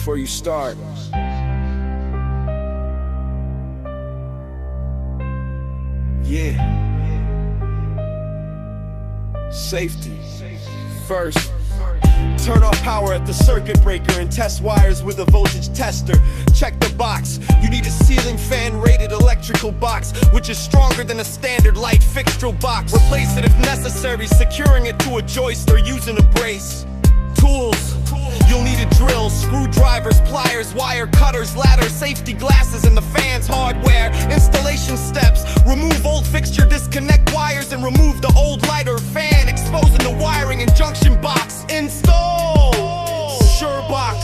before you start. Yeah. Safety first. Turn off power at the circuit breaker and test wires with a voltage tester. Check the box. You need a ceiling fan rated electrical box, which is stronger than a standard light fixture box. Replace it if necessary, securing it to a joist or using a brace. Tools. You'll need a drill, screwdrivers, pliers, wire cutters, ladders, safety glasses, and the fan's hardware. Installation steps. Remove old fixture, disconnect wires, and remove the old lighter fan, exposing the wiring and junction box. Install sure box.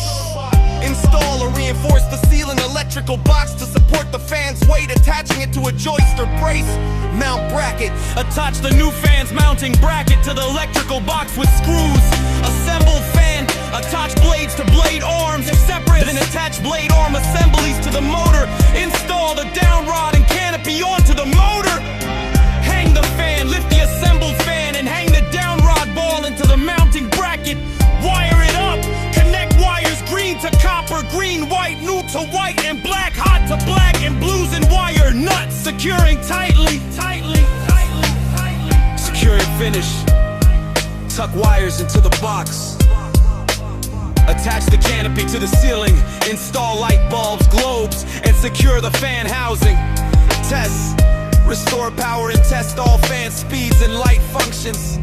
Install or reinforce the ceiling electrical box to support the fan's weight, attaching it to a joist or brace. Mount bracket. Attach the new fan's mounting bracket to the electrical box with screws. Assemble fan. Attach blades to blade arms separate, then attach blade arm assemblies to the motor. Install the downrod and canopy onto the motor. Hang the fan, lift the assembled fan, and hang the downrod ball into the mounting bracket. Wire it up, connect wires green to copper, green, white, new to white, and black, hot to black, and blues and wire nuts. Securing tightly. Secure and finish. Tuck wires into the box. Attach the canopy to the ceiling. Install light bulbs, globes, and secure the fan housing. Test. Restore power and test all fan speeds and light functions.